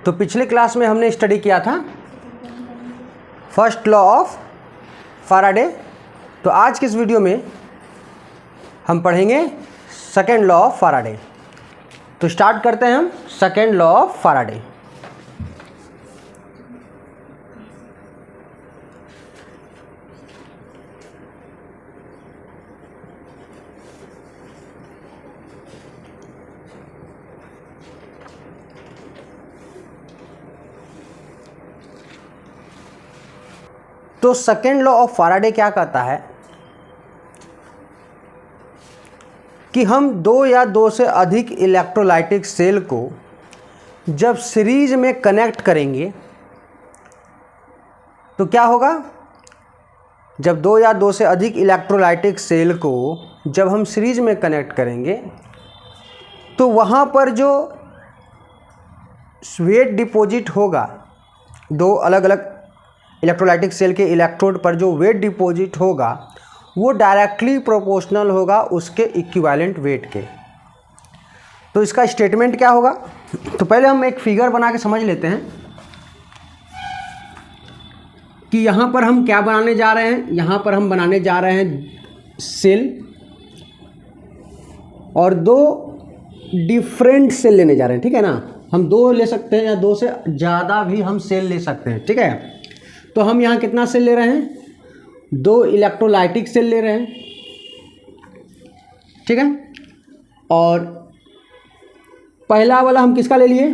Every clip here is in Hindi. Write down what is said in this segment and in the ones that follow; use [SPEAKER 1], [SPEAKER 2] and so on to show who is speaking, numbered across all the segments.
[SPEAKER 1] तो पिछले क्लास में हमने स्टडी किया था फर्स्ट लॉ ऑफ फैराडे। तो आज के इस वीडियो में हम पढ़ेंगे सेकेंड लॉ ऑफ फैराडे। तो स्टार्ट करते हैं हम सेकेंड लॉ ऑफ फैराडे। तो सेकेंड लॉ ऑफ फैराडे क्या कहता है कि हम दो या दो से अधिक इलेक्ट्रोलाइटिक सेल को जब सीरीज में कनेक्ट करेंगे तो क्या होगा। जब दो या दो से अधिक इलेक्ट्रोलाइटिक सेल को जब हम सीरीज में कनेक्ट करेंगे तो वहाँ पर जो वेट डिपॉजिट होगा, दो अलग अलग इलेक्ट्रोलाइटिक सेल के इलेक्ट्रोड पर जो वेट डिपॉजिट होगा वो डायरेक्टली प्रोपोर्शनल होगा उसके इक्विवेलेंट वेट के। तो इसका स्टेटमेंट क्या होगा, तो पहले हम एक फिगर बना के समझ लेते हैं कि यहाँ पर हम क्या बनाने जा रहे हैं। यहाँ पर हम बनाने जा रहे हैं सेल और दो डिफरेंट सेल लेने जा रहे हैं, ठीक है ना। हम दो ले सकते हैं या दो से ज़्यादा भी हम सेल ले सकते हैं, ठीक है। तो हम यहाँ कितना सेल ले रहे हैं, दो इलेक्ट्रोलाइटिक सेल ले रहे हैं, ठीक है। और पहला वाला हम किसका ले लिए,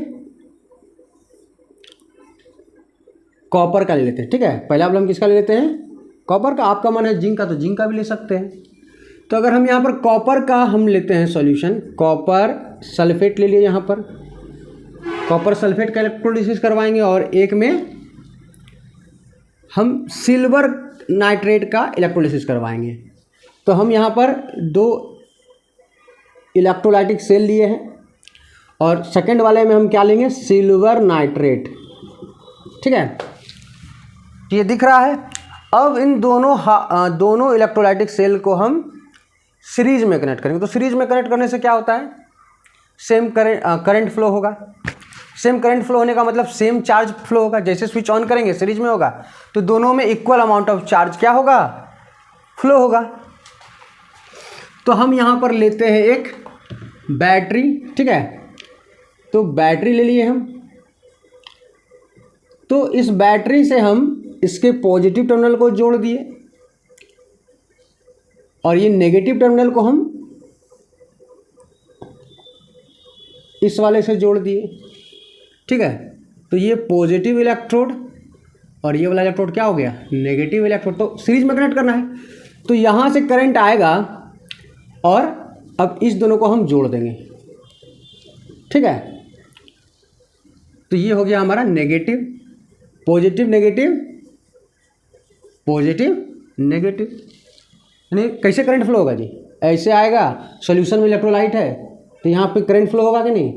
[SPEAKER 1] कॉपर का ले लेते हैं, ठीक है। पहला वाला हम किसका ले लेते हैं, कॉपर का। आपका मन है जिंक का तो जिंक का भी ले सकते हैं। तो अगर हम यहाँ पर कॉपर का हम लेते हैं सॉल्यूशन, कॉपर सल्फेट ले लिए, यहाँ पर कॉपर सल्फेट का इलेक्ट्रोलिसिस करवाएंगे और एक में हम सिल्वर नाइट्रेट का इलेक्ट्रोलिसिस करवाएंगे। तो हम यहाँ पर दो इलेक्ट्रोलाइटिक सेल लिए हैं और सेकंड वाले में हम क्या लेंगे, सिल्वर नाइट्रेट, ठीक है। ये दिख रहा है। अब इन दोनों इलेक्ट्रोलाइटिक सेल को हम सीरीज में कनेक्ट करेंगे। तो सीरीज में कनेक्ट करने से क्या होता है, सेम करंट फ्लो होगा। सेम करंट फ्लो होने का मतलब सेम चार्ज फ्लो होगा। जैसे स्विच ऑन करेंगे सीरीज में होगा तो दोनों में इक्वल अमाउंट ऑफ चार्ज क्या होगा, फ्लो होगा। तो हम यहाँ पर लेते हैं एक बैटरी, ठीक है। तो बैटरी ले लिए हम। तो इस बैटरी से हम इसके पॉजिटिव टर्मिनल को जोड़ दिए और ये नेगेटिव टर्मिनल को हम इस वाले से जोड़ दिए, ठीक है। तो ये पॉजिटिव इलेक्ट्रोड और ये वाला इलेक्ट्रोड क्या हो गया, नेगेटिव इलेक्ट्रोड। तो सीरीज में कनेक्ट करना है तो यहाँ से करंट आएगा और अब इस दोनों को हम जोड़ देंगे, ठीक है। तो ये हो गया हमारा negative positive negative positive negative. यानी कैसे करंट फ्लो होगा जी, ऐसे आएगा। सॉल्यूशन में इलेक्ट्रोलाइट है तो यहाँ पे करंट फ्लो होगा कि नहीं,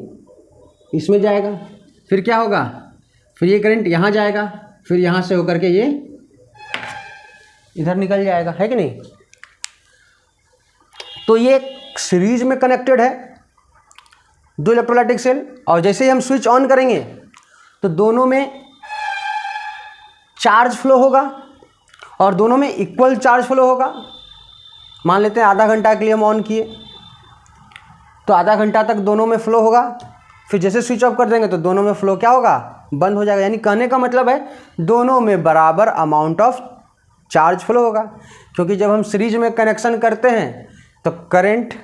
[SPEAKER 1] इसमें जाएगा। फिर क्या होगा, फिर ये करंट यहाँ जाएगा, फिर यहाँ से होकर के ये इधर निकल जाएगा, है कि नहीं। तो ये सीरीज में कनेक्टेड है दो इलेक्ट्रोलाइटिक सेल और जैसे ही हम स्विच ऑन करेंगे तो दोनों में चार्ज फ्लो होगा और दोनों में इक्वल चार्ज फ्लो होगा। मान लेते हैं आधा घंटा के लिए हम ऑन किए तो आधा घंटा तक दोनों में फ्लो होगा। फिर जैसे स्विच ऑफ कर देंगे तो दोनों में फ्लो क्या होगा, बंद हो जाएगा। यानी कहने का मतलब है दोनों में बराबर अमाउंट ऑफ चार्ज फ्लो होगा, क्योंकि जब हम सीरीज में कनेक्शन करते हैं तो करंट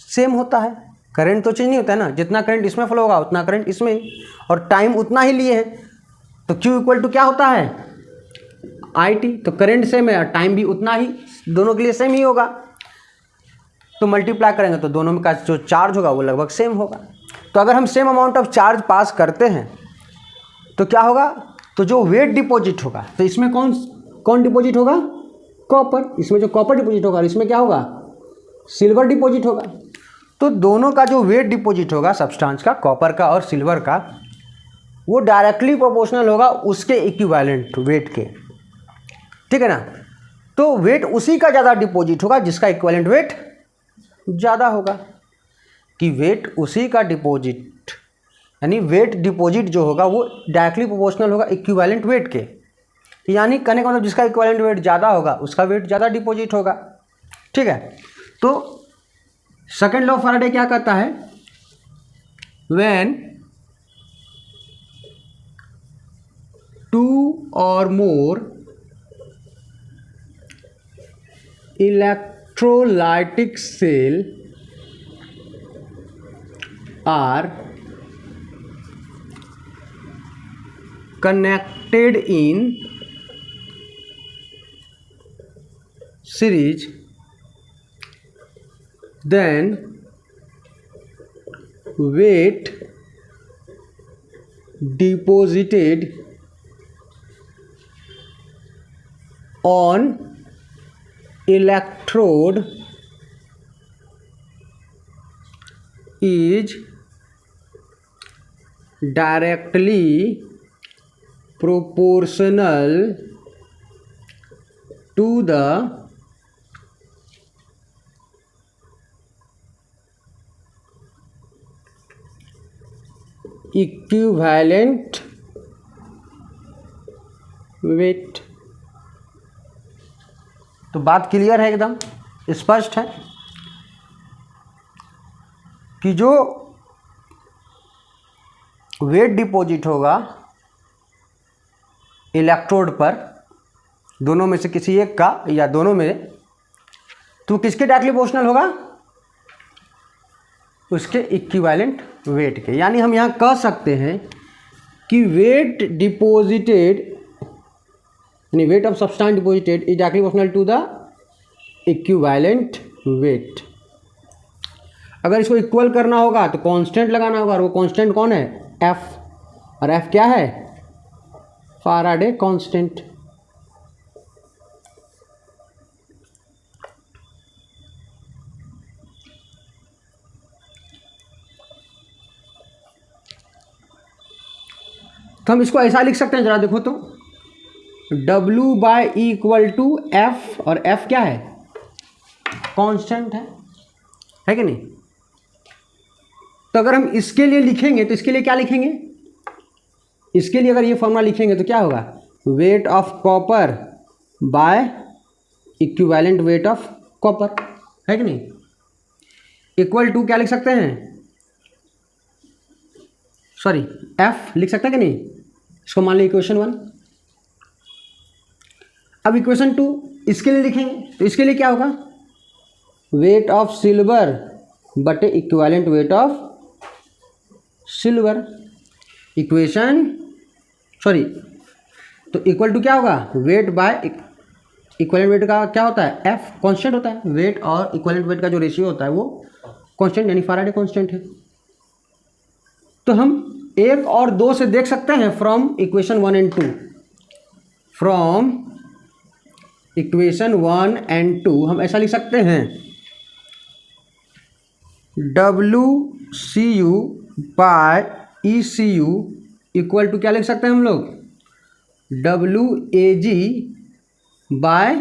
[SPEAKER 1] सेम होता है। करंट तो चेंज नहीं होता है ना, जितना करंट इसमें फ्लो होगा उतना करंट इसमें ही, और टाइम उतना ही लिए हैं। तो Q इक्वल टू क्या होता है, IT। तो करंट सेम है और टाइम भी उतना ही, दोनों के लिए सेम ही होगा। तो मल्टीप्लाई करेंगे तो दोनों में का जो चार्ज होगा वो लगभग सेम होगा। तो अगर हम सेम अमाउंट ऑफ चार्ज पास करते हैं तो क्या होगा, तो जो वेट डिपॉजिट होगा, तो इसमें कौन डिपॉजिट होगा, कॉपर। इसमें जो कॉपर डिपॉजिट होगा और इसमें क्या होगा, सिल्वर डिपॉजिट होगा। तो दोनों का जो वेट डिपॉजिट होगा सब्सटेंस का, कॉपर का और सिल्वर का, वो डायरेक्टली प्रोपोर्शनल होगा उसके इक्विवेलेंट वेट के, ठीक है ना। तो वेट उसी का ज़्यादा डिपॉजिट होगा जिसका इक्विवेलेंट वेट ज़्यादा होगा, कि वेट उसी का डिपॉजिट यानी वेट डिपॉजिट जो होगा वो डायरेक्टली प्रोपोर्शनल होगा इक्विवेलेंट वेट के। यानी कहने का मतलब जिसका इक्विवेलेंट वेट ज़्यादा होगा उसका वेट ज़्यादा डिपॉजिट होगा। ठीक है, तो सेकेंड लॉ ऑफ फैराडे क्या कहता है, व्हेन टू और मोर electrolytic cell are connected in series, then weight deposited on electrode is directly proportional to the equivalent weight। तो बात क्लियर है, एकदम स्पष्ट है कि जो वेट डिपॉजिट होगा इलेक्ट्रोड पर, दोनों में से किसी एक का या दोनों में, तो किसके डायरेक्टली प्रोपोर्शनल होगा, उसके इक्विवेलेंट वेट के। यानी हम यहाँ कह सकते हैं कि वेट डिपॉजिटेड यानी weight of substance deposited is directly proportional to the equivalent weight. अगर इसको इक्वल करना होगा तो कांस्टेंट लगाना होगा, और वो कांस्टेंट कौन है, एफ, और एफ क्या है, फैराडे कांस्टेंट। तो हम इसको ऐसा लिख सकते हैं, जरा देखो तो, W by E equal to F, और एफ क्या है, कांस्टेंट है कि नहीं। तो अगर हम इसके लिए लिखेंगे तो इसके लिए क्या लिखेंगे, इसके लिए अगर ये फॉर्मूला लिखेंगे तो क्या होगा, wait of copper by equivalent weight of copper, है कि नहीं। इक्वल टू क्या लिख सकते हैं, सॉरी एफ लिख सकते हैं कि नहीं, इसको मान लो इक्वेशन 1। अब इक्वेशन 2 इसके लिए लिखेंगे तो इसके लिए क्या होगा, वेट ऑफ सिल्वर बटे equivalent weight of silver, equation sorry, तो इक्वल टू क्या होगा, वेट बाय इक्विवेलेंट वेट का क्या होता है, एफ कांस्टेंट होता है, वेट और इक्विवेलेंट वेट का जो रेशियो होता है वो कांस्टेंट यानी फैराडे कांस्टेंट है। तो हम 1 और 2 से देख सकते हैं from equation 1 and 2, from equation 1 and 2 हम ऐसा लिख सकते हैं, WCU by ECU equal to क्या लिख सकते हैं हम लोग, WAG बाय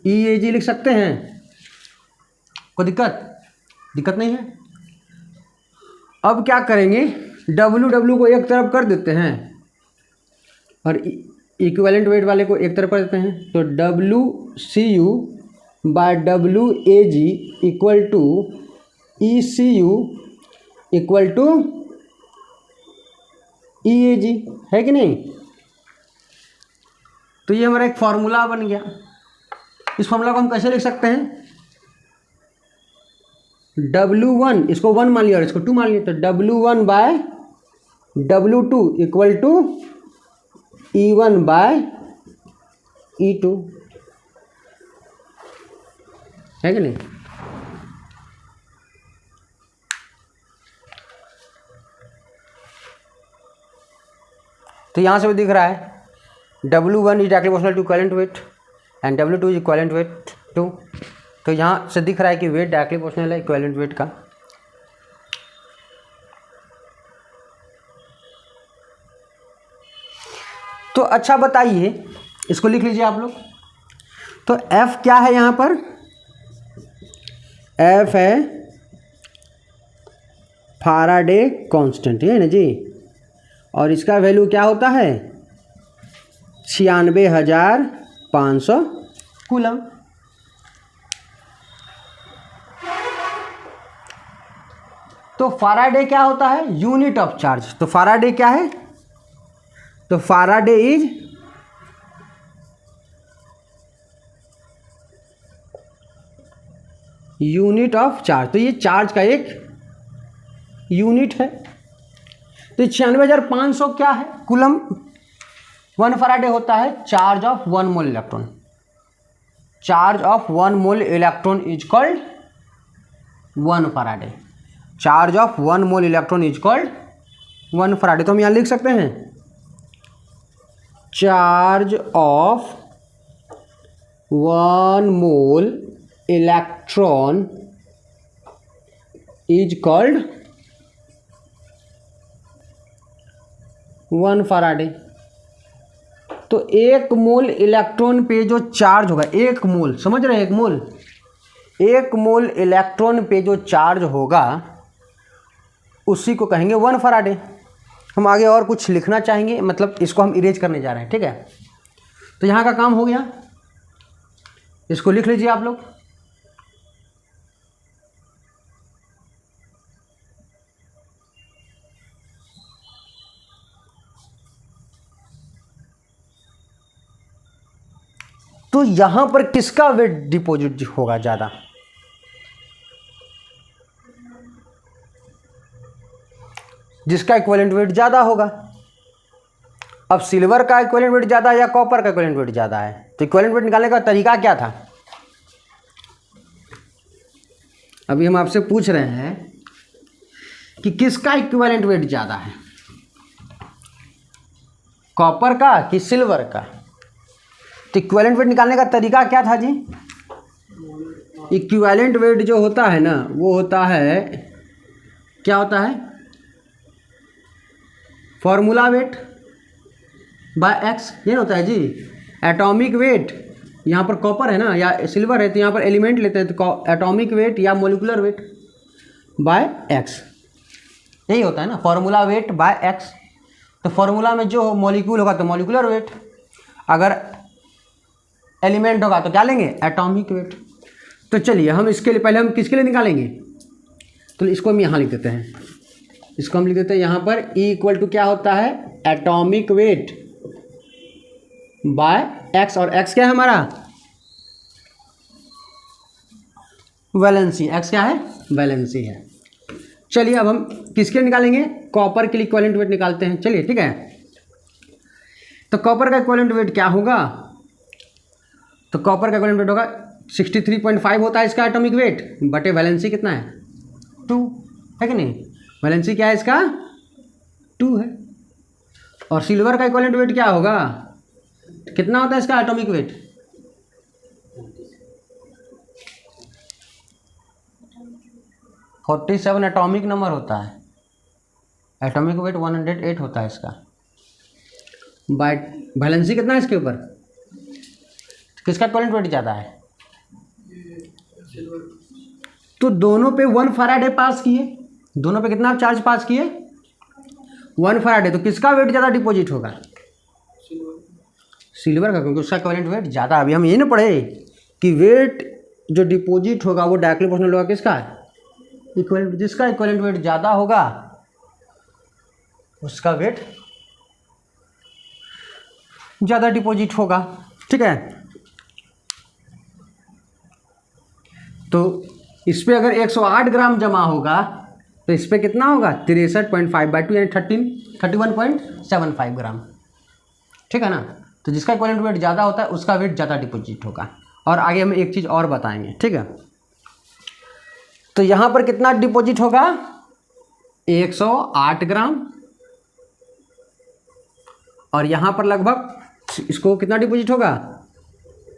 [SPEAKER 1] EAG लिख सकते हैं। कोई दिक्कत नहीं है। अब क्या करेंगे, W को एक तरफ कर देते हैं और इक्विवेलेंट वेट वाले को एक तरफ कर देते हैं, तो WCU by WAG equal to ECU equal to EAG, है कि नहीं। तो ये हमारा एक फॉर्मूला बन गया। इस फॉर्मूला को हम कैसे लिख सकते हैं, W1 इसको 1 मान लिया और इसको 2 मान लिया, तो W1 bye W2 equal to E1 bye E2, है कि नहीं। तो यहाँ से भी दिख रहा है W1 is directly proportional to equivalent weight and W2 is equivalent weight two. तो यहाँ से दिख रहा है कि वेट डायरेक्टली प्रोपोर्शनल है इक्विवेलेंट वेट का। तो अच्छा बताइए, इसको लिख लीजिए आप लोग। तो F क्या है यहाँ पर, F है फाराडे कांस्टेंट, है ना जी। और इसका वैल्यू क्या होता है 96,500 कूलम। तो फाराडे क्या होता है यूनिट ऑफ चार्ज। तो फाराडे क्या है, तो फाराडे इज यूनिट ऑफ चार्ज। तो ये चार्ज का एक यूनिट है। तो 96,500 क्या है कूलम। 1 फराडे होता है charge of 1 mole electron. Charge of 1 mole electron is called 1 Faraday. Charge of 1 mole electron is called 1 Faraday. तो हम यहाँ लिख सकते हैं charge of 1 mole electron is called 1 Faraday. तो 1 मोल इलेक्ट्रॉन पे जो चार्ज होगा, 1 मोल, समझ रहे हैं, 1 मोल इलेक्ट्रॉन पे जो चार्ज होगा उसी को कहेंगे 1 फराडे। हम आगे और कुछ लिखना चाहेंगे, मतलब इसको हम इरेज करने जा रहे हैं, ठीक है। तो यहाँ का काम हो गया, इसको लिख लीजिए आप लोग। तो यहां पर किसका वेट डिपॉजिट होगा ज़्यादा, जिसका इक्विवेलेंट वेट ज़्यादा होगा। अब सिल्वर का इक्विवेलेंट वेट ज़्यादा है या कॉपर का इक्विवेलेंट वेट ज़्यादा है। तो इक्विवेलेंट वेट निकालने का तरीका क्या था, अभी हम आपसे पूछ रहे हैं कि किसका इक्विवेलेंट वेट ज़्यादा है, कॉपर का कि सिल्वर का। तो इक्विवेलेंट वेट निकालने का तरीका क्या था जी, इक्विवेलेंट वेट जो होता है ना वो होता है, क्या होता है, फॉर्मूला वेट बाय एक्स, ये होता है जी। एटॉमिक वेट, यहाँ पर कॉपर है ना या सिल्वर है तो यहाँ पर एलिमेंट लेते हैं, तो एटॉमिक वेट या मोलिकुलर वेट बाय एक्स, यही होता है ना, फॉर्मूला वेट बाय एक्स। तो फॉर्मूला में जो मॉलिक्यूल होगा तो मॉलिकुलर वेट, अगर एलिमेंट होगा तो क्या लेंगे, एटॉमिक वेट। तो चलिए हम इसके लिए पहले हम किसके लिए निकालेंगे, तो इसको हम यहाँ लिख देते हैं, इसको हम लिख देते हैं यहाँ पर E इक्वल टू क्या होता है, एटॉमिक वेट बाय एक्स। और एक्स क्या है हमारा, वैलेंसी। एक्स क्या है, वैलेंसी है। चलिए अब हम किसके लिए निकालेंगे, कॉपर के लिए इक्विवेलेंट वेट निकालते हैं। चलिए ठीक है, तो कॉपर का इक्विवेलेंट वेट क्या होगा, तो कॉपर का इक्विवेलेंट वेट होगा 63.5 होता है इसका एटॉमिक वेट, बटे वैलेंसी कितना है 2, है कि नहीं। वैलेंसी क्या है इसका 2 है। और सिल्वर का इक्विवेलेंट वेट क्या होगा, कितना होता है इसका atomic weight, forty 47 atomic number होता है, एटॉमिक वेट 108 होता है इसका, बाय वैलेंसी कितना है इसके ऊपर, किसका इक्विवेलेंट वेट ज़्यादा है, तो दोनों पे 1 फराडे पास किए, दोनों पे कितना चार्ज पास किए 1 फराडे। तो किसका वेट ज़्यादा डिपॉजिट होगा, सिल्वर का, क्योंकि उसका इक्विवेलेंट वेट ज़्यादा। अभी हम ये ना पढ़े कि वेट जो डिपॉजिट होगा वो डायरेक्टली प्रोपोर्शनल होगा किसका, इक्विवेलेंट, जिसका इक्विवेलेंट वेट ज़्यादा होगा उसका वेट ज़्यादा डिपॉजिट होगा, ठीक है। तो इस पर अगर 108 ग्राम जमा होगा तो इस पर कितना होगा 63.5/2 यानी 31.75 ग्राम, ठीक है ना। तो जिसका इक्विवेलेंट वेट ज़्यादा होता है उसका वेट ज़्यादा डिपॉजिट होगा। और आगे हम एक चीज़ और बताएंगे, ठीक है। तो यहाँ पर कितना डिपॉजिट होगा 108 ग्राम, और यहाँ पर लगभग इसको कितना डिपॉजिट होगा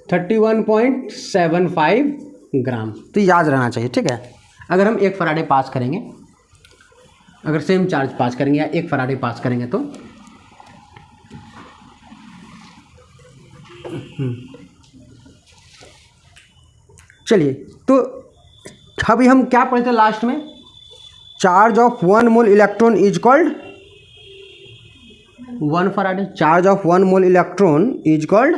[SPEAKER 1] 31.75 ग्राम। तो याद रहना चाहिए, ठीक है। अगर हम 1 फराडे पास करेंगे, अगर सेम चार्ज पास करेंगे या 1 फराडे पास करेंगे तो चलिए, तो अभी हम क्या पढ़े थे लास्ट में, charge of 1 mole electron is called 1 Faraday. Charge of 1 mole electron is called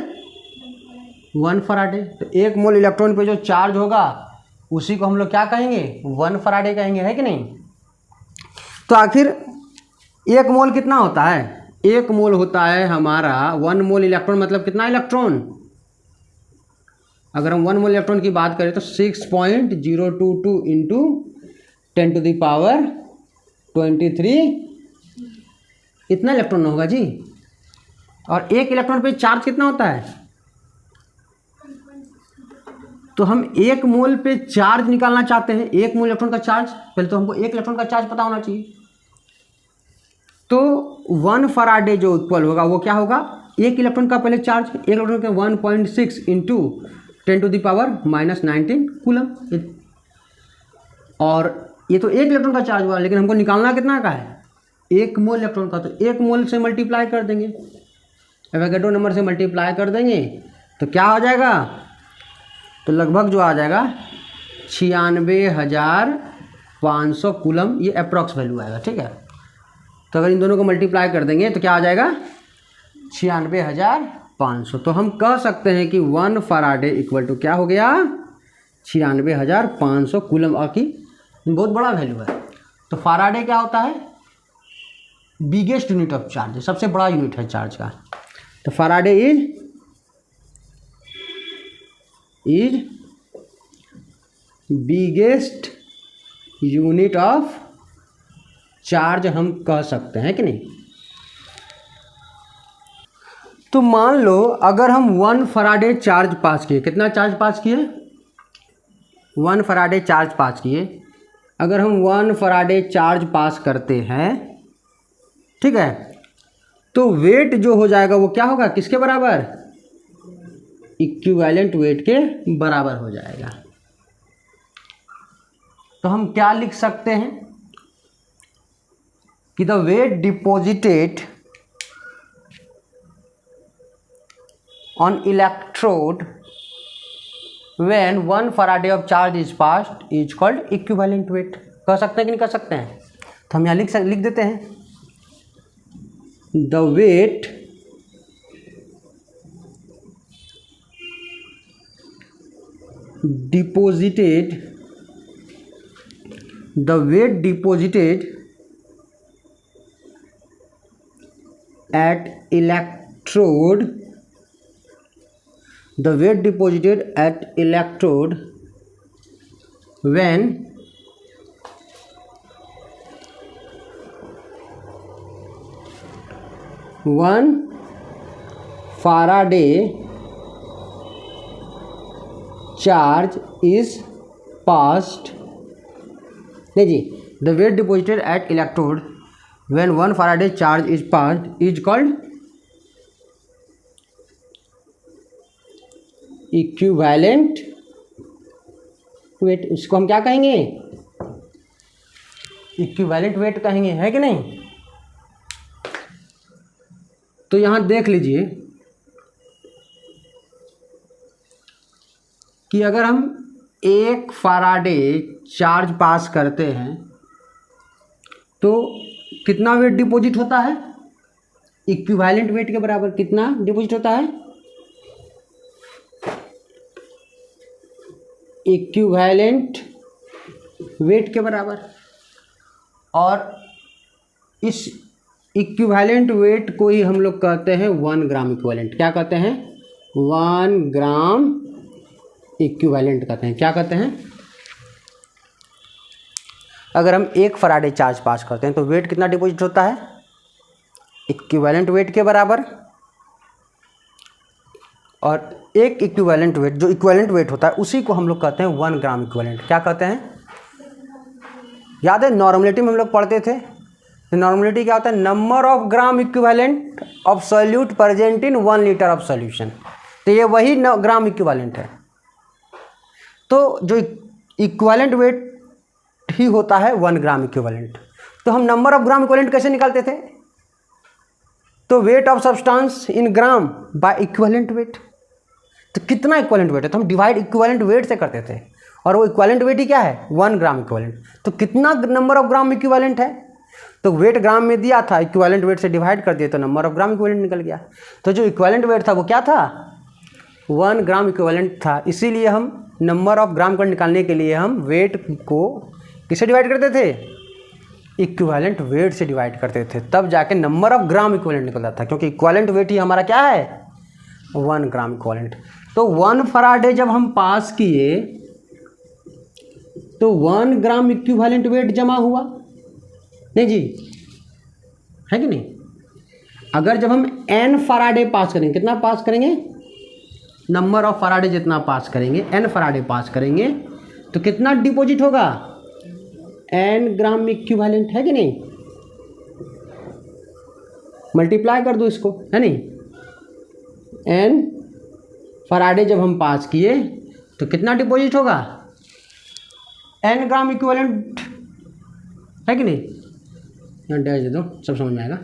[SPEAKER 1] 1 Faraday. तो 1 मोल इलेक्ट्रॉन पे जो चार्ज होगा उसी को हम लोग क्या कहेंगे, 1 फराडे कहेंगे, है कि नहीं। तो आखिर 1 मोल कितना होता है, 1 मोल होता है हमारा 1 मोल इलेक्ट्रॉन मतलब कितना इलेक्ट्रॉन। अगर हम 1 मोल इलेक्ट्रॉन की बात करें तो 6.022 इंटू 10⁻23 इतना इलेक्ट्रॉन होगा जी। और 1 इलेक्ट्रॉन पे चार्ज कितना होता है, तो हम 1 मोल पे चार्ज निकालना चाहते हैं, 1 मोल इलेक्ट्रॉन का चार्ज, पहले तो हमको 1 इलेक्ट्रॉन का चार्ज पता होना चाहिए। तो 1 फराडे जो इक्वल होगा वो क्या होगा, 1 इलेक्ट्रॉन का पहले चार्ज, 1 इलेक्ट्रॉन का 1.6 इंटू 10⁻−19 कूलम। और ये तो 1 इलेक्ट्रॉन का चार्ज हुआ, लेकिन हमको निकालना कितना का है, 1 मोल इलेक्ट्रॉन का। तो 1 मोल से मल्टीप्लाई कर देंगे, एवोगैड्रो नंबर से मल्टीप्लाई कर देंगे तो क्या हो जाएगा, तो लगभग जो आ जाएगा 96,500 कूलम, ये अप्रॉक्स वैल्यू आएगा, ठीक है। तो अगर इन दोनों को मल्टीप्लाई कर देंगे तो क्या आ जाएगा 96,500। तो हम कह सकते हैं कि 1 फराडे इक्वल टू क्या हो गया, 96,500 कूलम। और की बहुत बड़ा वैल्यू है। तो फराडे क्या होता है, बिगेस्ट यूनिट ऑफ चार्ज, सबसे बड़ा यूनिट है चार्ज का। तो Faraday is biggest unit of charge हम कह सकते हैं कि नहीं। तो मान लो अगर हम 1 फराडे चार्ज पास किए, कितना चार्ज पास किए, 1 फराडे चार्ज पास किए। अगर हम 1 फराडे चार्ज पास करते हैं, ठीक है, तो वेट जो हो जाएगा वो क्या होगा, किसके बराबर, इक्विवेलेंट वेट के बराबर हो जाएगा। तो हम क्या लिख सकते हैं कि the weight deposited on electrode when 1 faraday of charge is passed is called equivalent weight. कह सकते हैं कि नहीं कह सकते हैं। तो हम यहाँ लिख देते हैं, the weight deposited at electrode when 1 Faraday charge is passed, नहीं जी, the weight deposited at electrode when 1 Faraday charge is passed is called equivalent weight। इसको हम क्या कहेंगे, इक्विवेलेंट वेट कहेंगे, है कि नहीं। तो यहां देख लीजिए कि अगर हम 1 फराडे चार्ज पास करते हैं तो कितना वेट डिपॉजिट होता है, इक्विवेलेंट वेट के बराबर कितना डिपॉजिट होता है, इक्विवेलेंट वेट के बराबर। और इस इक्विवेलेंट वेट को ही हम लोग कहते हैं 1 ग्राम इक्विवेलेंट। क्या कहते हैं, 1 ग्राम इक्विवेलेंट कहते हैं। क्या कहते हैं, अगर हम 1 फराडे चार्ज पास करते हैं तो वेट कितना डिपॉजिट होता है, इक्विवेलेंट वेट के बराबर। और एक इक्विवेलेंट वेट, जो इक्विवेलेंट वेट होता है उसी को हम लोग कहते हैं 1 ग्राम इक्विवेलेंट। क्या कहते हैं, याद है नॉर्मलिटी में हम लोग पढ़ते थे, तो नॉर्मलिटी क्या होता है, number of gram equivalent of solute present in 1 litre of solution. तो ये वही ग्राम इक्विवेलेंट है। तो जो इक्विवेलेंट वेट ही होता है 1 ग्राम इक्विवेलेंट। तो हम नंबर ऑफ ग्राम इक्विवेलेंट कैसे निकालते थे, तो wait of substance in gram by equivalent weight. तो कितना इक्विवेलेंट वेट है, तो हम डिवाइड इक्विवेलेंट वेट से करते थे। और वो इक्विवेलेंट वेट ही क्या है 1 ग्राम इक्विवेलेंट। तो कितना नंबर ऑफ ग्राम इक्विवेलेंट है, तो वेट ग्राम में दिया था, इक्विवेलेंट वेट से डिवाइड कर दिए तो नंबर ऑफ ग्राम इक्विवेलेंट निकल गया। तो जो इक्विवेलेंट वेट था वो क्या था 1 ग्राम इक्विवेलेंट था। इसीलिए हम नंबर ऑफ ग्राम को निकालने के लिए हम वेट को किससे डिवाइड करते थे, इक्विवेलेंट वेट से डिवाइड करते थे, तब जाके नंबर ऑफ ग्राम इक्विवेलेंट निकलता था, क्योंकि इक्विवेलेंट वेट ही हमारा क्या है 1 ग्राम इक्विवेलेंट। तो 1 फराडे जब हम पास किए तो 1 ग्राम इक्विवेलेंट वेट जमा हुआ, नहीं जी, है कि नहीं। अगर जब हम n फराडे पास करेंगे, कितना पास करेंगे, नंबर ऑफ फराडे जितना पास करेंगे, n फराडे पास करेंगे तो कितना डिपॉजिट होगा n ग्राम इक्विवेलेंट, है कि नहीं। मल्टीप्लाई कर दो इसको, है नहीं। n फराडे जब हम पास किए तो कितना डिपॉजिट होगा n ग्राम इक्विवेलेंट, है कि नहीं। यहाँ डैश दे दो, सब समझ में आएगा।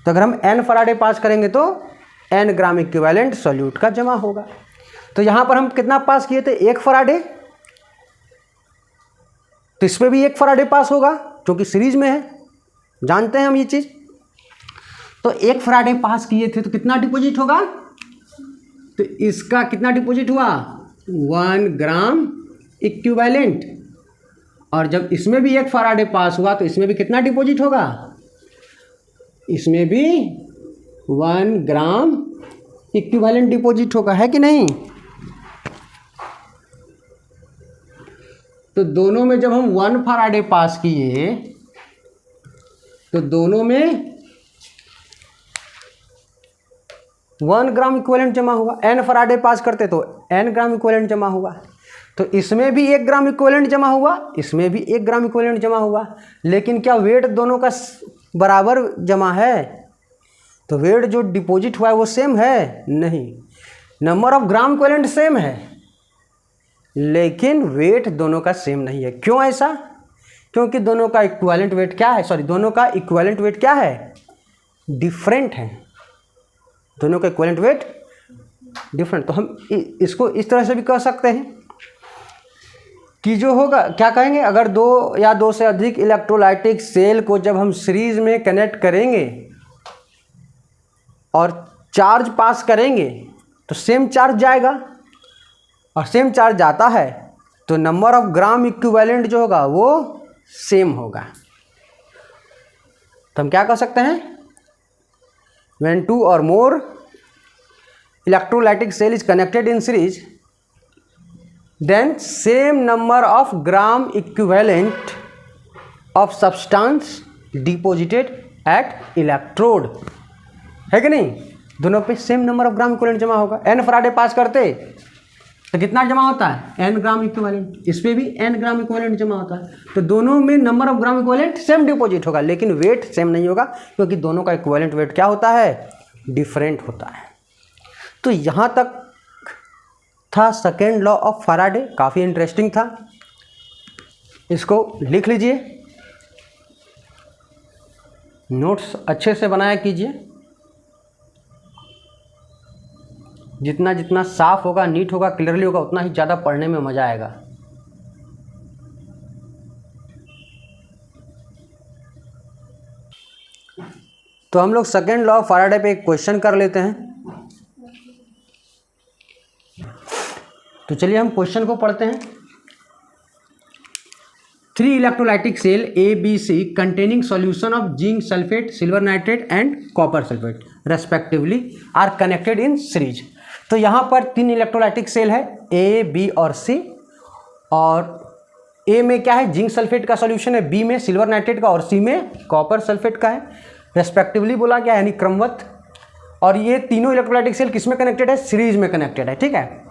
[SPEAKER 1] तो अगर हम n फराडे पास करेंगे तो n ग्राम इक्विवेलेंट सॉल्यूट का जमा होगा। तो यहाँ पर हम कितना पास किए थे 1 फराडे, तो इसमें भी 1 फराडे पास होगा क्योंकि सीरीज में है, जानते हैं हम ये चीज़। तो 1 फराडे पास किए थे तो कितना डिपॉजिट होगा, तो इसका कितना डिपॉजिट हुआ 1 ग्राम इक्विवेलेंट। और जब इसमें भी 1 फराडे पास हुआ तो इसमें भी कितना डिपॉजिट होगा, इसमें भी 1 ग्राम इक्विवेलेंट डिपॉजिट होगा, है कि नहीं। तो दोनों में जब हम 1 फराडे पास किए तो दोनों में 1 ग्राम इक्विवेलेंट जमा हुआ। n फराडे पास करते तो n ग्राम इक्विवेलेंट जमा हुआ। तो इसमें भी 1 ग्राम इक्विवेलेंट जमा हुआ, इसमें भी 1 ग्राम इक्विवेलेंट जमा हुआ, लेकिन क्या वेट दोनों का बराबर जमा है, तो वेट जो डिपॉजिट हुआ है वो सेम है नहीं। Number of gram equivalent same है लेकिन वेट दोनों का सेम नहीं है। क्यों ऐसा, क्योंकि दोनों का इक्विवेलेंट वेट क्या है, दोनों का इक्विवेलेंट वेट क्या है, डिफरेंट है। दोनों का इक्विवेलेंट वेट डिफरेंट। तो हम इसको इस तरह से भी कह सकते हैं कि जो होगा, क्या कहेंगे, अगर 2 या 2 से अधिक इलेक्ट्रोलाइटिक सेल को जब हम सीरीज में कनेक्ट करेंगे और चार्ज पास करेंगे तो सेम चार्ज जाएगा, और सेम चार्ज जाता है तो नंबर ऑफ ग्राम इक्विवेलेंट जो होगा वो सेम होगा। तो हम क्या कह सकते हैं, when 2 or more electrolytic cell is connected in series, then same number of gram equivalent of substance deposited at electrode, है कि नहीं। दोनों पे same number of gram equivalent जमा होगा। n फराडे पास करते तो कितना जमा होता है n ग्राम इक्विवेलेंट, इस पे भी n ग्राम इक्विवेलेंट जमा होता है। तो दोनों में number of gram equivalent same deposit होगा लेकिन वेट सेम नहीं होगा, क्योंकि दोनों का इक्विवेलेंट वेट क्या होता है, डिफरेंट होता है। तो यहाँ तक था सेकेंड लॉ ऑफ फैराडे, काफ़ी इंटरेस्टिंग था, इसको लिख लीजिए, नोट्स अच्छे से बनाया कीजिए। जितना जितना साफ होगा, नीट होगा, क्लियरली होगा, उतना ही ज़्यादा पढ़ने में मज़ा आएगा। तो हम लोग सेकेंड लॉ ऑफ फैराडे पे एक क्वेश्चन कर लेते हैं। तो चलिए हम क्वेश्चन को पढ़ते हैं। 3 electrolytic cell A B C containing solution of zinc sulphate, silver nitrate and copper sulphate respectively are connected in series. तो यहाँ पर 3 इलेक्ट्रोलाइटिक सेल है, ए बी और सी, और ए में क्या है, जिंक सल्फेट का सॉल्यूशन है, बी में सिल्वर नाइट्रेट का और सी में कॉपर सल्फेट का है, रेस्पेक्टिवली बोला गया, यानी क्रमवत। और ये तीनों इलेक्ट्रोलाइटिक सेल किस में कनेक्टेड है, सीरीज में कनेक्टेड है, ठीक है।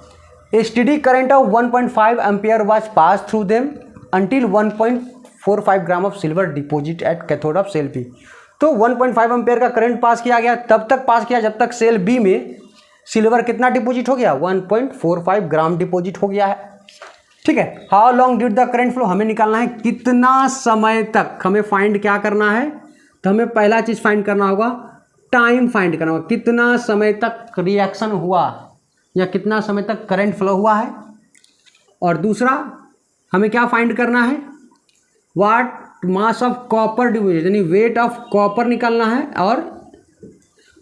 [SPEAKER 1] A steady current of 1.5 ampere was pass through them until 1.45 gram of silver deposit at cathode of cell B. तो 1.5 एम्पियर का करंट पास किया गया, तब तक पास किया जब तक सेल बी में सिल्वर कितना डिपॉजिट हो गया, 1.45 ग्राम डिपॉजिट हो गया है, ठीक है। How long dude the current flow, हमें निकालना है कितना समय तक, हमें फाइंड क्या करना है, तो हमें पहला चीज़ फाइंड करना होगा, टाइम फाइंड करना होगा, कितना समय तक रिएक्शन हुआ या कितना समय तक करंट फ्लो हुआ है। और दूसरा हमें क्या फाइंड करना है, what mass of copper deposit, यानी वेट ऑफ कॉपर निकालना है, और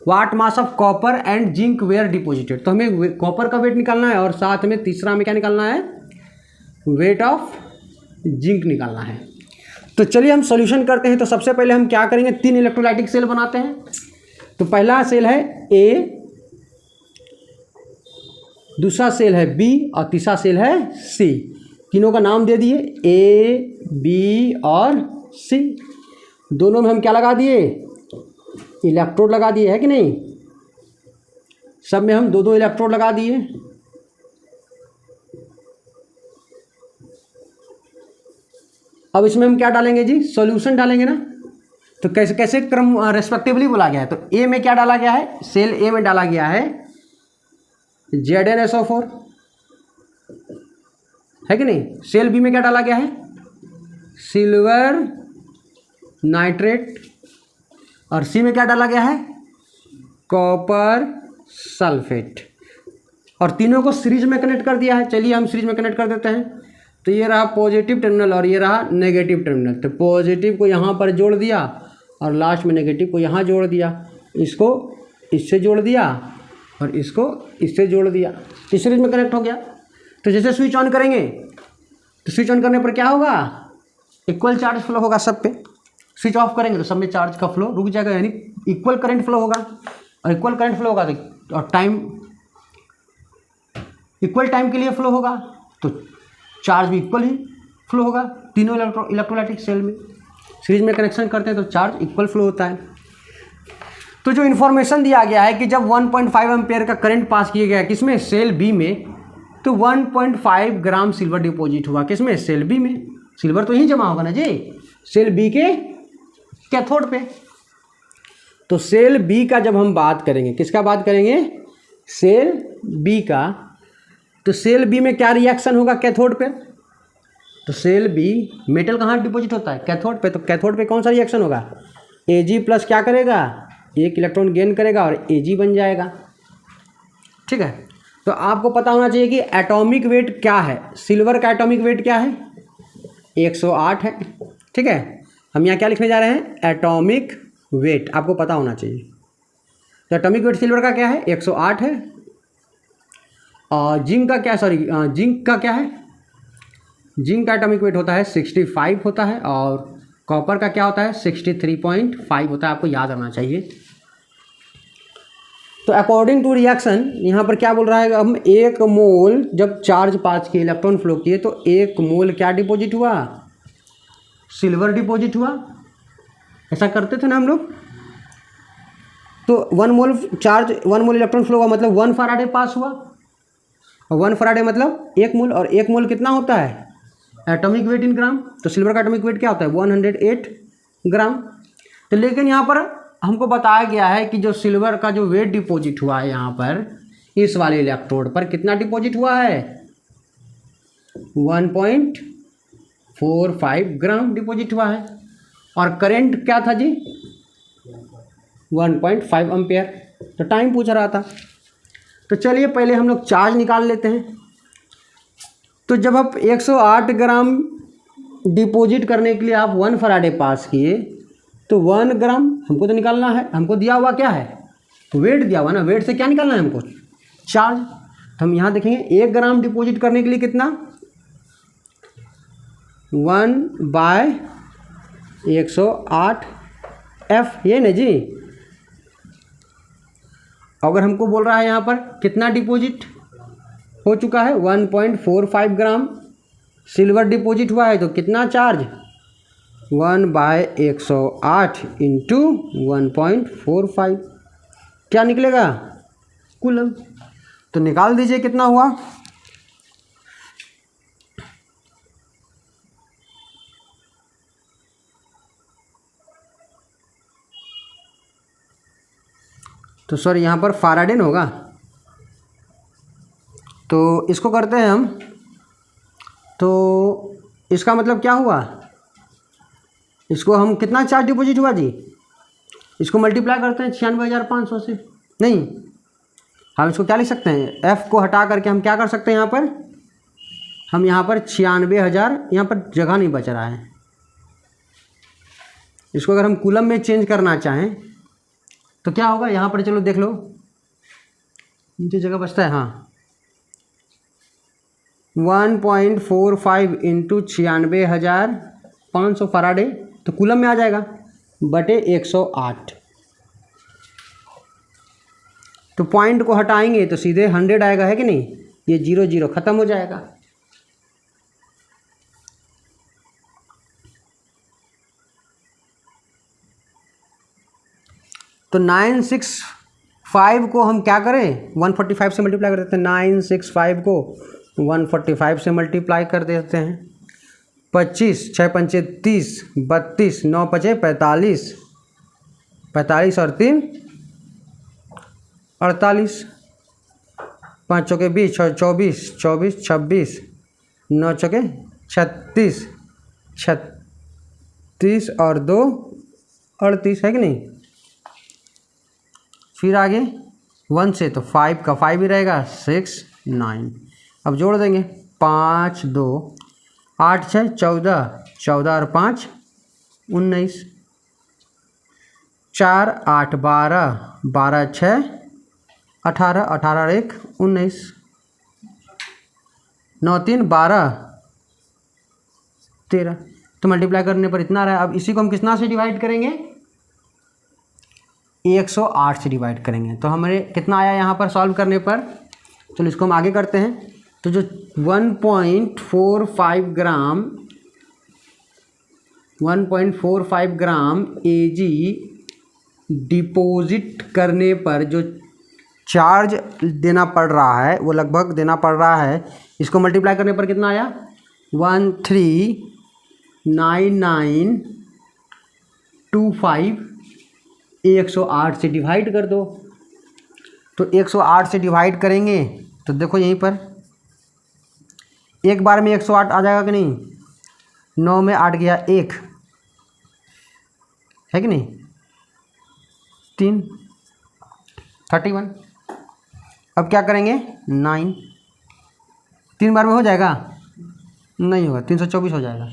[SPEAKER 1] what mass of copper and zinc were deposited. तो हमें कॉपर का वेट निकालना है और साथ में तीसरा हमें क्या निकालना है, वेट ऑफ जिंक निकालना है। तो चलिए हम सॉल्यूशन करते हैं। तो सबसे पहले हम क्या करेंगे, 3 इलेक्ट्रोलाइटिक सेल बनाते हैं। तो पहला सेल है ए, दूसरा सेल है बी और तीसरा सेल है सी। तीनों का नाम दे दिए ए, बी और सी। दोनों में हम क्या लगा दिए, इलेक्ट्रोड लगा दिए, है कि नहीं। सब में हम 2-2 इलेक्ट्रोड लगा दिए। अब इसमें हम क्या डालेंगे जी, सॉल्यूशन डालेंगे ना। तो कैसे कैसे क्रम रेस्पेक्टिवली बोला गया है। तो ए में क्या डाला गया है, सेल ए में डाला गया है ZnSO4, है कि नहीं। सेल बी में क्या डाला गया है, सिल्वर नाइट्रेट, और सी में क्या डाला गया है, कॉपर सल्फेट। और तीनों को सीरीज में कनेक्ट कर दिया है। चलिए हम सीरीज में कनेक्ट कर देते हैं। तो ये रहा पॉजिटिव टर्मिनल और ये रहा नेगेटिव टर्मिनल। तो पॉजिटिव को यहाँ पर जोड़ दिया और लास्ट में नेगेटिव को यहाँ जोड़ दिया। इसको इससे जोड़ दिया और इसको इससे जोड़ दिया, तो सीरीज में कनेक्ट हो गया। तो जैसे स्विच ऑन करेंगे तो स्विच ऑन करने पर क्या होगा, इक्वल चार्ज फ्लो होगा सब पे। स्विच ऑफ करेंगे तो सब में चार्ज का फ्लो रुक जाएगा, यानी इक्वल करंट फ्लो होगा। और इक्वल करंट फ्लो होगा तो और टाइम इक्वल टाइम के लिए फ्लो होगा, तो चार्ज भी इक्वल ही फ्लो होगा। तीनों इलेक्ट्रोलाइटिक सेल में सीरीज में कनेक्शन करते हैं तो चार्ज इक्वल फ्लो होता है। तो जो इन्फॉर्मेशन दिया गया है कि जब 1.5 एम्पेयर का करंट पास किया गया किसमें, सेल बी में, तो 1.5 ग्राम सिल्वर डिपॉजिट हुआ किसमें, सेल बी में। सिल्वर तो यहीं जमा होगा ना जी, सेल बी के कैथोड पे। तो सेल बी का जब हम बात करेंगे, किसका बात करेंगे, सेल बी का, तो सेल बी में क्या रिएक्शन होगा कैथोड पे। तो सेल बी, मेटल कहाँ डिपॉजिट होता है, कैथोड पे। तो कैथोड पे कौन सा रिएक्शन होगा, Ag प्लस क्या करेगा, एक इलेक्ट्रॉन गेन करेगा और Ag बन जाएगा। ठीक है। तो आपको पता होना चाहिए कि एटॉमिक वेट क्या है, सिल्वर का एटॉमिक वेट क्या है, 108 है। ठीक है। हम यहाँ क्या लिखने जा रहे हैं, एटॉमिक वेट, आपको पता होना चाहिए। तो एटॉमिक वेट सिल्वर का क्या है, 108 है। और जिंक का क्या, जिंक का क्या है, जिंक का एटॉमिक वेट होता है 65 होता है। और कॉपर का क्या होता है, 63.5 होता है, आपको याद रखना चाहिए। तो अकॉर्डिंग टू रिएक्शन यहाँ पर क्या बोल रहा है, हम 1 मोल जब चार्ज पास किए, इलेक्ट्रॉन फ्लो किए, तो 1 मोल क्या डिपॉजिट हुआ, सिल्वर डिपॉजिट हुआ। ऐसा करते थे ना हम लोग। तो 1 मोल चार्ज, 1 मोल इलेक्ट्रॉन फ्लो हुआ मतलब 1 फैराडे पास हुआ। और 1 फैराडे मतलब 1 मोल, और 1 मोल कितना होता है, एटॉमिक वेट इन ग्राम। तो सिल्वर का एटॉमिक वेट क्या होता है, 108 ग्राम। तो लेकिन यहाँ पर हमको बताया गया है कि जो सिल्वर का जो वेट डिपॉजिट हुआ है यहाँ पर इस वाले इलेक्ट्रोड पर कितना डिपॉजिट हुआ है, 1.45 ग्राम डिपॉजिट हुआ है। और करंट क्या था जी, 1.5 एम्पेयर। तो टाइम पूछ रहा था। तो चलिए पहले हम लोग चार्ज निकाल लेते हैं। तो जब आप 108 ग्राम डिपॉजिट करने के लिए आप 1 फैराडे पास किए, तो 1 ग्राम हमको तो निकालना है। हमको दिया हुआ क्या है, वेट दिया हुआ ना, वेट से क्या निकालना है हमको, चार्ज। तो हम यहाँ देखेंगे 1 ग्राम डिपॉजिट करने के लिए कितना, 1/108 F, ये ना जी। अगर हमको बोल रहा है यहाँ पर कितना डिपॉजिट हो चुका है, 1.45 ग्राम सिल्वर डिपॉजिट हुआ है, तो कितना चार्ज, 1/108 इंटू 1.45 क्या निकलेगा, कूलम। तो निकाल दीजिए कितना हुआ। तो सर यहाँ पर फैराडे होगा, तो इसको करते हैं हम। तो इसका मतलब क्या हुआ, इसको हम कितना चार्ज डिपॉजिट हुआ जी, इसको मल्टीप्लाई करते हैं 96,500 से। नहीं, हम इसको क्या लिख सकते हैं, F को हटा करके हम क्या कर सकते हैं, यहाँ पर हम यहाँ पर 96,000, यहाँ पर जगह नहीं बच रहा है। इसको अगर हम कूलम में चेंज करना चाहें तो क्या होगा, यहाँ पर चलो देख लो, नीचे जगह बचता है। हाँ, 1.45 इंटू 96,500 फराडे, तो कूलम में आ जाएगा बटे 108। तो पॉइंट को हटाएंगे तो सीधे 100 आएगा, है कि नहीं। ये 0 0 ख़त्म हो जाएगा। तो 965 को हम क्या करें, 145 से मल्टीप्लाई कर देते हैं। 965 को 145 से मल्टीप्लाई कर देते हैं। 25 6 पंचे 30, 32 9 पचे 45, 45 और 3 48, 5 चौके 20, 24 24 26, 9 चौके 36, 36 और 2 38, है कि नहीं। फिर आगे 1 से तो 5 का 5 ही रहेगा, 6 9। अब जोड़ देंगे, 5 2 8 6 14, 14 और 5 19, 4 8 12, 12 6 18, 18 और 1 19, 9 3 12 13। तो मल्टीप्लाई करने पर इतना रहा है। अब इसी को हम कितना से डिवाइड करेंगे, 108 से डिवाइड करेंगे। तो हमारे कितना आया यहाँ पर सॉल्व करने पर। चलो इसको हम आगे करते हैं। तो जो 1.45 ग्राम AG डिपॉजिट करने पर जो चार्ज देना पड़ रहा है, वो लगभग देना पड़ रहा है। इसको मल्टीप्लाई करने पर कितना आया, 139925। 108 से डिवाइड कर दो। तो 108 से डिवाइड करेंगे तो देखो यहीं पर एक बार में 108 आ जाएगा कि नहीं। 9 में 8 गया 1, है कि नहीं। 3 31। अब क्या करेंगे, 9 3 बार में हो जाएगा, नहीं होगा, 324 हो जाएगा।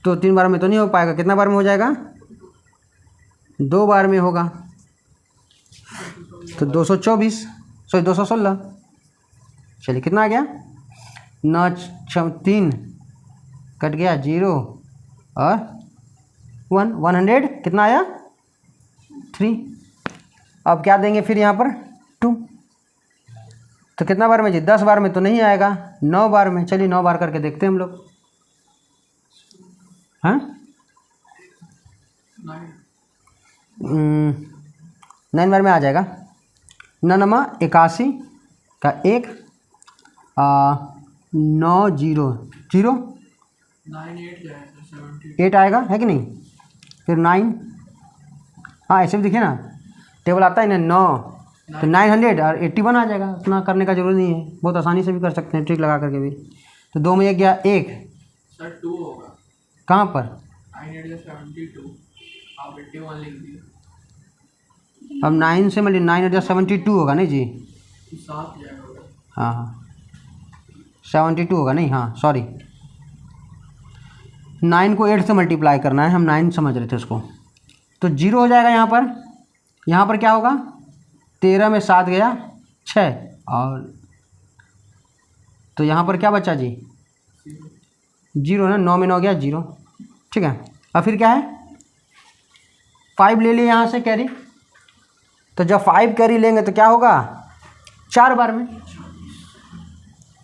[SPEAKER 1] तो 3 बार में तो नहीं हो पाएगा, कितना बार में हो जाएगा, 2 बार में होगा। तो 224 सॉरी 216। चलिए कितना आ गया, 9 3 कट गया 0 और 1 100 कितना आया 3। अब क्या देंगे फिर यहाँ पर 2। तो कितना बार में जी, 10 बार में तो नहीं आएगा, 9 बार में। चलिए 9 बार करके देखते हैं हम लोग। हाँ 9 बार में आ जाएगा। 9 81 का 1 9 0 0 8 आएगा, है कि नहीं। फिर 9, हाँ ऐसे भी देखिए ना, टेबल आता है ना 9, तो 900 और 81 आ जाएगा। उतना करने का जरूरत नहीं है, बहुत आसानी से भी कर सकते हैं ट्रिक लगा करके भी। तो 2 में 1 गया 1,
[SPEAKER 2] सर 2 होगा
[SPEAKER 1] कहाँ पर,
[SPEAKER 2] 972 आप 81 लिख दिए।
[SPEAKER 1] अब 9 से मतलब 972 होगा नहीं जी,
[SPEAKER 2] 7 जाएगा।
[SPEAKER 1] हाँ हाँ 72 होगा नहीं, हाँ सॉरी 9 को 8 से मल्टीप्लाई करना है, हम 9 समझ रहे थे उसको। तो 0 हो जाएगा यहाँ पर। यहाँ पर क्या होगा, 13 में 7 गया 6 और तो यहाँ पर क्या बचा जी 0 ना, 9 में 9 गया 0, ठीक है। अब फिर क्या है, 5 ले लिए यहाँ से कैरी। तो जब 5 कैरी लेंगे तो क्या होगा, 4 बार में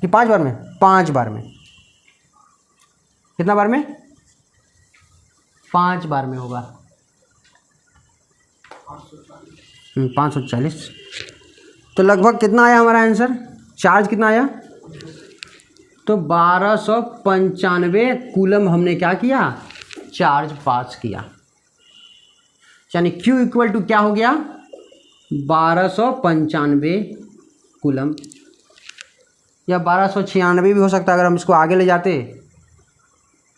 [SPEAKER 1] कि 5 बार में, 5 बार में। कितना बार में, 5 बार में होगा 540। तो लगभग कितना आया हमारा आंसर, चार्ज कितना आया, तो 1295 कूलम हमने क्या किया, चार्ज पास किया। यानी Q इक्वल टू क्या हो गया, 1295 कूलम, या 1296 भी हो सकता है अगर हम इसको आगे ले जाते।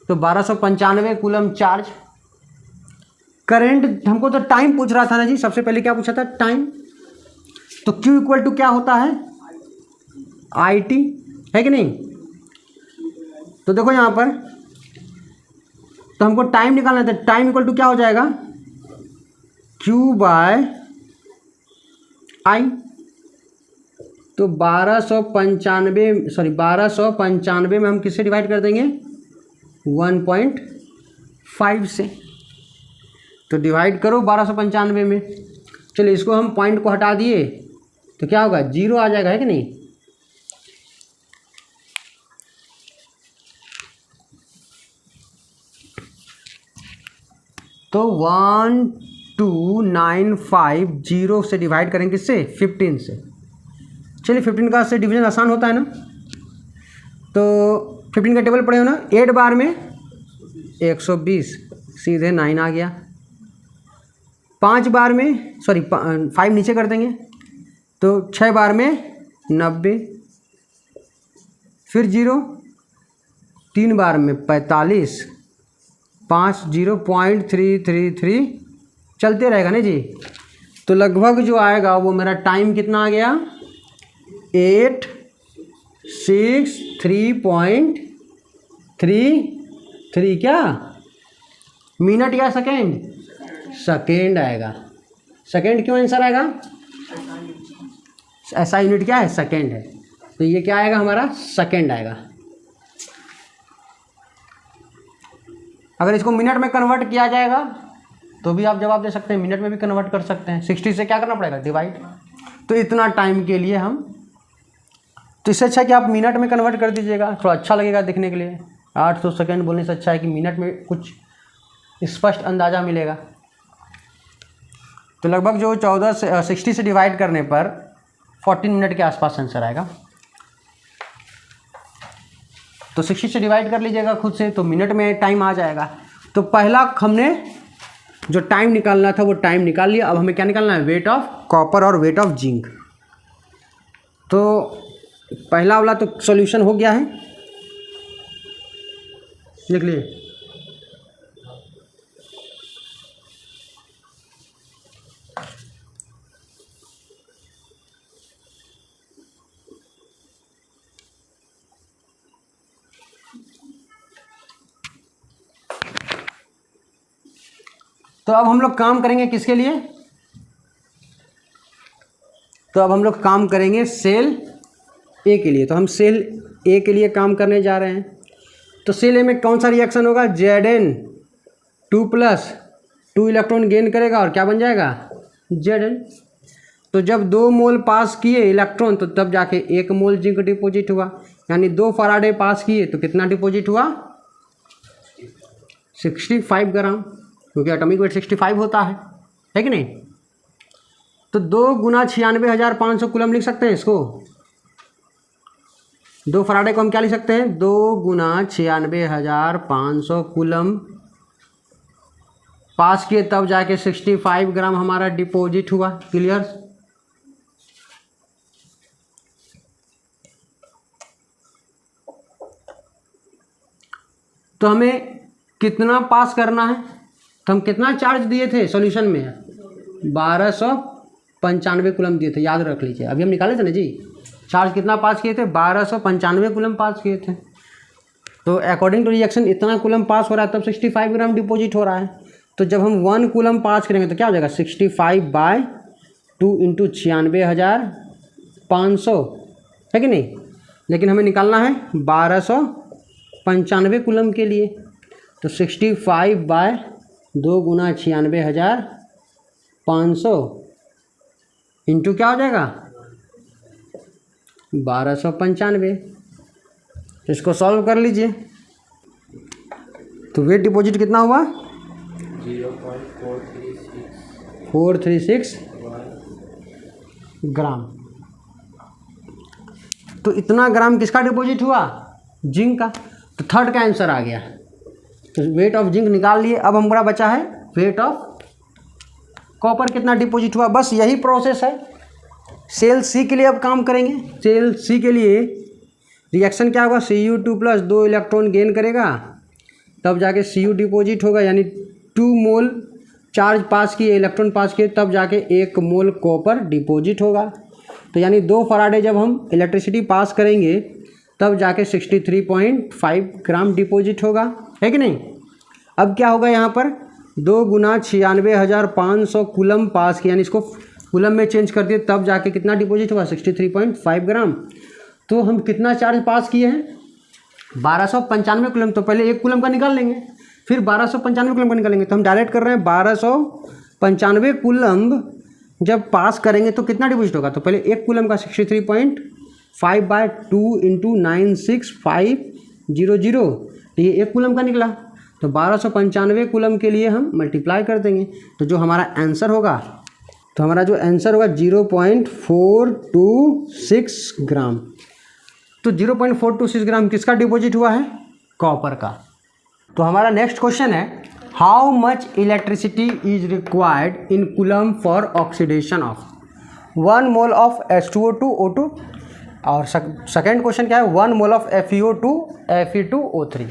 [SPEAKER 1] तो 1295 कूलम चार्ज। करंट हमको तो टाइम पूछ रहा था ना जी, सबसे पहले क्या पूछा था, टाइम। तो Q इक्वल टू क्या होता है, IT, है है कि नहीं। तो देखो यहाँ पर, तो हमको टाइम निकालना था, टाइम इक्वल टू क्या हो जाएगा, Q बाय आई। तो 1295 में हम किससे डिवाइड कर देंगे, 1.5 से। तो डिवाइड करो 1295 में। चलिए इसको हम पॉइंट को हटा दिए तो क्या होगा, 0 आ जाएगा, है कि नहीं। तो 12950 से डिवाइड करेंगे किससे, 15 से। चलिए 15 का से डिवीजन आसान होता है ना। तो 15 का टेबल पढ़े हो ना, 8 बार में 120, सीधे 9 आ गया। 5 बार में, सॉरी 5 नीचे कर देंगे, तो 6 बार में 90, फिर 0, 3 बार में 45, 5 0.333 चलते रहेगा ना जी। तो लगभग जो आएगा वो मेरा टाइम कितना आ गया, 863.33 क्या, मिनट या सेकेंड, सेकेंड आएगा। सेकेंड क्यों आंसर आएगा, ऐसा यूनिट क्या है, सेकेंड है। तो ये क्या आएगा हमारा, सेकेंड आएगा। अगर इसको मिनट में कन्वर्ट किया जाएगा तो भी आप जवाब दे सकते हैं, मिनट में भी कन्वर्ट कर सकते हैं। 60 से क्या करना पड़ेगा, डिवाइड। तो इतना टाइम के लिए हम, तो इससे अच्छा कि आप मिनट में कन्वर्ट कर दीजिएगा, थोड़ा अच्छा लगेगा देखने के लिए। 800 सेकेंड बोलने से अच्छा है कि मिनट में कुछ स्पष्ट अंदाज़ा मिलेगा। तो लगभग जो 60 से डिवाइड करने पर 14 मिनट के आसपास आंसर आएगा। तो 60 से डिवाइड कर लीजिएगा खुद से, तो मिनट में टाइम आ जाएगा। तो पहला हमने जो टाइम निकालना था वो टाइम निकाल लिया। अब हमें क्या निकालना है, वेट ऑफ कॉपर और वेट ऑफ जिंक। तो पहला वाला तो सॉल्यूशन हो गया है, लिख लिए। तो अब हम लोग काम करेंगे किसके लिए, तो अब हम लोग काम करेंगे सेल ए के लिए। तो हम सेल ए के लिए काम करने जा रहे हैं। तो सेल ए में कौन सा रिएक्शन होगा, Zn 2 इलेक्ट्रॉन गेन करेगा और क्या बन जाएगा, Zn। तो जब 2 मोल पास किए इलेक्ट्रॉन तो तब जाके 1 मोल जिंक डिपॉजिट हुआ, यानी 2 फराडे पास किए तो कितना डिपॉजिट हुआ, 65 ग्राम, क्योंकि एटॉमिक वेट 65 होता है कि नहीं। तो 2 गुना 96,500 कूलम लिख सकते हैं इसको। 2 फराडे को हम क्या लिख सकते हैं, 2 गुना 96,500 कूलम पास किए तब जाके 65 ग्राम हमारा डिपॉजिट हुआ। क्लियर। तो हमें कितना पास करना है, तो हम कितना चार्ज दिए थे सॉल्यूशन में, 1295 कूलम दिए थे, याद रख लीजिए। अभी हम निकाले थे ना जी, चार्ज कितना पास किए थे, 1295 कूलम पास किए थे। तो अकॉर्डिंग टू रिएक्शन इतना कूलम पास हो रहा है तब 65 ग्राम डिपॉजिट हो रहा है। तो जब हम 1 कूलम पास करेंगे तो क्या हो जाएगा, 65/2 × 96,500, है कि नहीं। लेकिन हमें निकालना है 1295 कूलम के लिए। तो 65/2 × 96,500 इंटू क्या हो जाएगा, 1295। तो इसको सॉल्व कर लीजिए। तो वेट डिपॉजिट कितना हुआ, 0.436 ग्राम। तो इतना ग्राम किसका डिपॉजिट हुआ, जिंक का। तो थर्ड का आंसर आ गया। तो वेट ऑफ जिंक निकाल लिए। अब हमारा बचा है वेट ऑफ कॉपर कितना डिपॉजिट हुआ। बस यही प्रोसेस है। सेल सी के लिए अब काम करेंगे। सेल सी के लिए रिएक्शन क्या होगा, Cu2+ 2 इलेक्ट्रॉन गेन करेगा तब जाके Cu डिपॉजिट होगा, यानी 2 मोल चार्ज पास किए, इलेक्ट्रॉन पास किए, तब जाके 1 मोल कॉपर डिपॉजिट होगा। तो यानी 2 फराडे जब हम इलेक्ट्रिसिटी पास करेंगे तब जाके 63.5 ग्राम डिपॉजिट होगा, है कि नहीं। अब क्या होगा यहाँ पर 2 गुना 96,500 कूलम पास किया, यानी इसको कूलम में चेंज कर दिए तब जाके कितना डिपॉजिट होगा 63.5 ग्राम। तो हम कितना चार्ज पास किए हैं 1295 कूलम। तो पहले 1 कूलम का निकाल लेंगे, फिर 1295 कूलम का निकालेंगे। तो हम डायरेक्ट कर रहे हैं 1295 कूलम जब पास करेंगे तो कितना डिपॉजिट होगा। तो पहले 1 कूलम का 63.5/2 × 96500, तो ये 1 कूलम का निकला। तो 1295 कूलम के लिए हम मल्टीप्लाई कर देंगे, तो जो हमारा आंसर होगा 0.426 ग्राम। तो 0.426 ग्राम किसका डिपॉजिट हुआ है, कॉपर का। तो हमारा नेक्स्ट क्वेश्चन है how much electricity is required in coulomb for oxidation of 1 mole of H2O2 O2, और सेकेंड क्वेश्चन क्या है 1 मोल ऑफ FeO2 Fe2O3।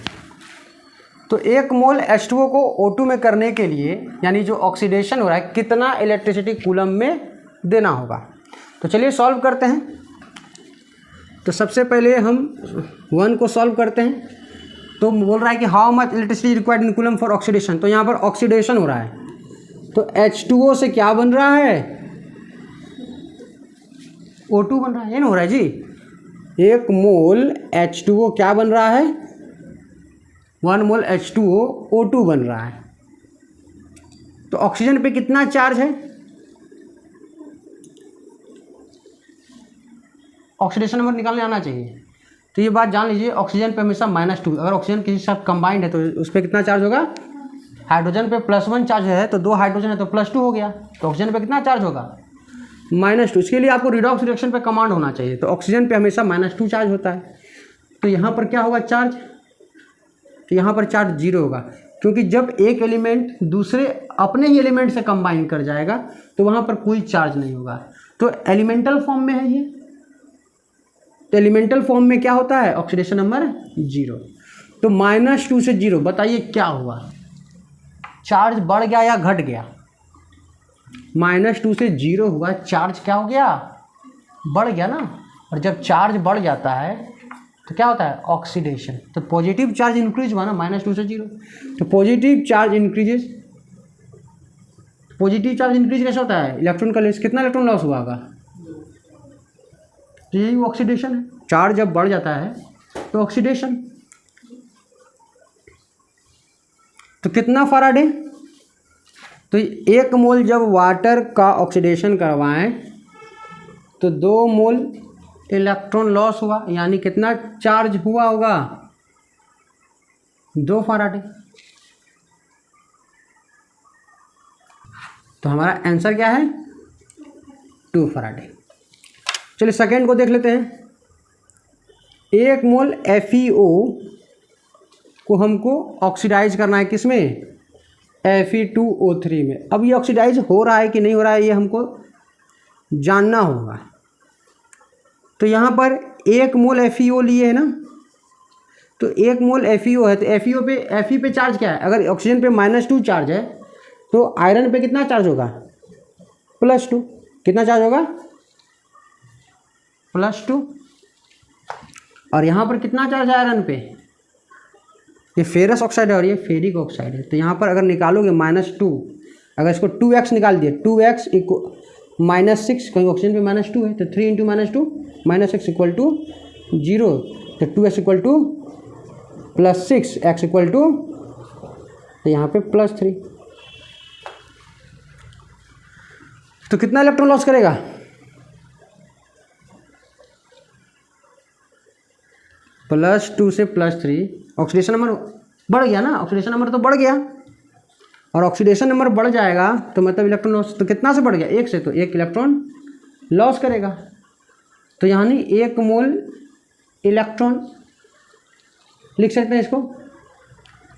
[SPEAKER 1] तो 1 मोल H2O को O2 में करने के लिए, यानी जो ऑक्सीडेशन हो रहा है, कितना इलेक्ट्रिसिटी कूलम में देना होगा। तो चलिए सॉल्व करते हैं। तो सबसे पहले हम 1 को सॉल्व करते हैं। तो बोल रहा है कि how much electricity required in coulomb for oxidation. तो यहाँ पर ऑक्सीडेशन हो रहा है, तो H2O से क्या बन रहा है O2 बन रहा है, ये ना हो रहा है जी। 1 मोल H2O क्या बन रहा है 1 मोल H2O O2 बन रहा है। तो ऑक्सीजन पे कितना चार्ज है, ऑक्सीडेशन नंबर निकालने आना चाहिए। तो ये बात जान लीजिए, ऑक्सीजन पे हमेशा -2, अगर ऑक्सीजन किसी के साथ कंबाइंड है तो उस पर कितना चार्ज होगा, हाइड्रोजन पे +1 चार्ज है तो 2 हाइड्रोजन है तो +2 हो गया। तो ऑक्सीजन पे कितना चार्ज होगा -2। इसके लिए आपको रिडॉक्स रिएक्शन पे कमांड होना चाहिए। तो ऑक्सीजन पे हमेशा -2 चार्ज होता है। तो यहाँ पर क्या होगा चार्ज, तो यहाँ पर चार्ज 0 होगा, क्योंकि जब एक एलिमेंट दूसरे अपने ही एलिमेंट से कंबाइन कर जाएगा तो वहाँ पर कोई चार्ज नहीं होगा। तो एलिमेंटल फॉर्म में है ये, तो एलिमेंटल फॉर्म में क्या होता है ऑक्सीडेशन नंबर 0। तो -2 से 0, बताइए क्या हुआ, चार्ज बढ़ गया या घट गया। -2 से 0 हुआ, चार्ज क्या हो गया बढ़ गया ना। और जब चार्ज बढ़ जाता है तो क्या होता है ऑक्सीडेशन। तो पॉजिटिव चार्ज इंक्रीज हुआ ना -2 से 0। तो positive charge increases, positive charge increase कैसे होता है, इलेक्ट्रॉन का लॉस, कितना इलेक्ट्रॉन लॉस हुआ होगा, तो यही ऑक्सीडेशन है। चार्ज जब बढ़ जाता है तो ऑक्सीडेशन। तो कितना फराडे, तो 1 मोल जब वाटर का ऑक्सीडेशन करवाएं तो 2 मोल इलेक्ट्रॉन लॉस हुआ, यानी कितना चार्ज हुआ होगा 2 फराडे। तो हमारा आंसर क्या है 2 फराडे। चलिए सेकेंड को देख लेते हैं। 1 मोल FeO को हमको ऑक्सीडाइज करना है, किसमें Fe2O3 में। अब ये ऑक्सीडाइज हो रहा है कि नहीं हो रहा है ये हमको जानना होगा। तो यहाँ पर 1 मोल FeO लिए है ना, तो 1 मोल FeO है, तो FeO पे Fe पे चार्ज क्या है, अगर ऑक्सीजन पे -2 चार्ज है तो आयरन पे कितना चार्ज होगा +2। कितना चार्ज होगा +2। और यहाँ पर कितना चार्ज है आयरन पे, ये फेरस ऑक्साइड है और ये फेरिक ऑक्साइड है। तो यहाँ पर अगर निकालोगे -2, अगर इसको 2x निकाल दिए, 2x -6, क्योंकि ऑक्सीजन पे -2 है, तो 3 × -2 -6 = 0। तो 2x = +6, x = तो यहाँ पे +3। तो कितना इलेक्ट्रॉन लॉस करेगा, +2 से +3। ऑक्सीडेशन नंबर बढ़ गया ना, ऑक्सीडेशन नंबर तो बढ़ गया, और ऑक्सीडेशन नंबर बढ़ जाएगा तो मतलब इलेक्ट्रॉन लॉस तो कितना से बढ़ गया 1 से, तो 1 इलेक्ट्रॉन लॉस करेगा। तो यानी 1 मोल इलेक्ट्रॉन लिख सकते हैं इसको।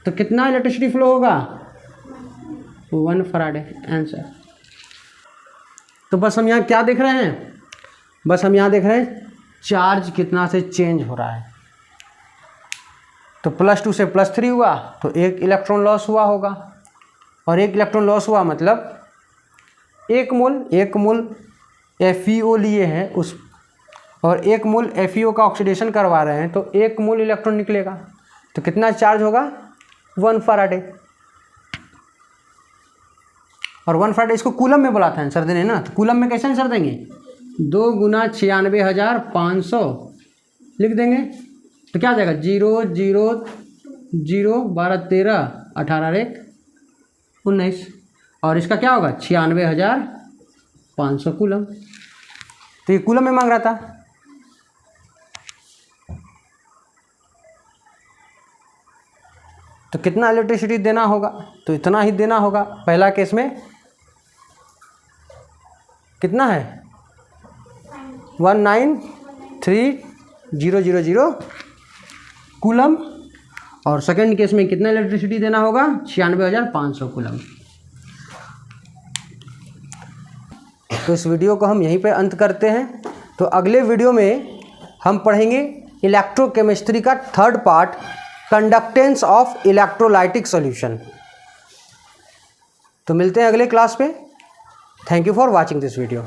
[SPEAKER 1] तो कितना इलेक्ट्रिसिटी फ्लो होगा 1 फराडे आंसर। तो बस हम यहाँ क्या देख रहे हैं, बस हम यहाँ देख रहे हैं चार्ज कितना से चेंज हो रहा है। तो +2 से +3 हुआ तो 1 इलेक्ट्रॉन लॉस हुआ होगा, और 1 इलेक्ट्रॉन लॉस हुआ मतलब 1 मोल FeO लिए हैं, और 1 मोल FeO का ऑक्सीडेशन करवा रहे हैं तो 1 मोल इलेक्ट्रॉन निकलेगा। तो कितना चार्ज होगा 1 फैराडे। और 1 फैराडे इसको कूलम में बोला था आंसर देने ना, तो कूलम में कैसे आंसर देंगे 2 × 96,500 लिख देंगे। तो क्या आ जाएगा 0 0 0 12 13 18 1 19 और इसका क्या होगा 96,500 कूलम। तो ये कूलम में मांग रहा था। तो कितना इलेक्ट्रिसिटी देना होगा तो इतना ही देना होगा। पहला केस में कितना है 193,000 कूलम और सेकंड केस में कितना इलेक्ट्रिसिटी देना होगा 96,500 कूलम। तो इस वीडियो को हम यहीं पे अंत करते हैं। तो अगले वीडियो में हम पढ़ेंगे इलेक्ट्रोकेमिस्ट्री का 3rd part conductance of electrolytic solution. तो मिलते हैं अगले क्लास पे। Thank you for watching this video.